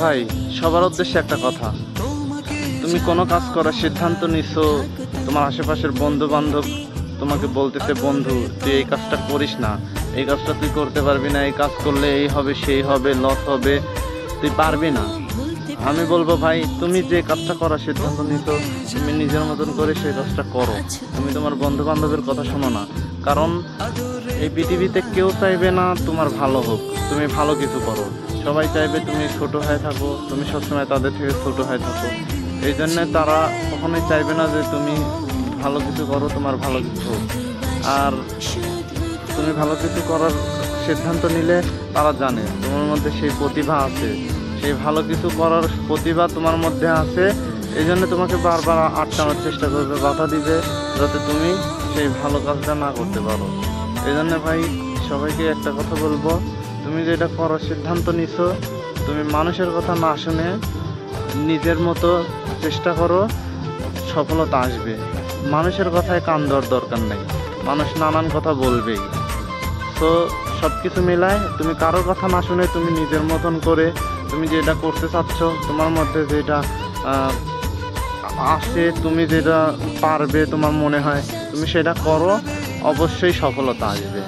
ভাই, সবার উদ্দেশ্যে একটা কথা, তুমি কোনো কাজ করার সিদ্ধান্ত নিছো, তোমার আশেপাশের বন্ধু বান্ধব তোমাকে বলতেছে বন্ধু তুই এই কাজটা করিস না, এই কাজটা তুই করতে পারবি না, এই কাজ করলে এই হবে সেই হবে লস হবে, তুই পারবি না। আমি বলবো ভাই, তুমি যে কাজটা করার সিদ্ধান্ত নিছো তুমি নিজের মতন করে সেই কাজটা করো। তুমি তোমার বন্ধু বান্ধবের কথা শোনো না, কারণ এই পৃথিবীতে কেউ চাইবে না তোমার ভালো হোক, তুমি ভালো কিছু করো। সবাই চাইবে তুমি ছোট হয়ে থাকো, তুমি সবসময় তাদের থেকে ছোট হয়ে থাকো। এই জন্য তারা কখনোই চাইবে না যে তুমি ভালো কিছু করো, তোমার ভালো কিছু হোক। আর তুমি ভালো কিছু করার সিদ্ধান্ত নিলে তারা জানে তোমার মধ্যে সেই প্রতিভা আছে, সেই ভালো কিছু করার প্রতিভা তোমার মধ্যে আছে। এই জন্য তোমাকে বারবার আটকানোর চেষ্টা করবে, বাধা দিবে, যাতে তুমি সেই ভালো কাজটা না করতে পারো। এই জন্য ভাই, সবাইকে একটা কথা বলবো, তুমি যেটা করার সিদ্ধান্ত নিছো, তুমি মানুষের কথা না শুনে নিজের মতো চেষ্টা করো, সফলতা আসবে। মানুষের কথায় কান দেওয়ার দরকার নেই, মানুষ নানান কথা বলবেই। তো সব কিছু মিলায় তুমি কারোর কথা না শুনে তুমি নিজের মতন করে তুমি যেটা করতে চাচ্ছ, তোমার মধ্যে যেটা আছে, তুমি যেটা পারবে তোমার মনে হয়, তুমি সেটা করো, অবশ্যই সফলতা আসবে।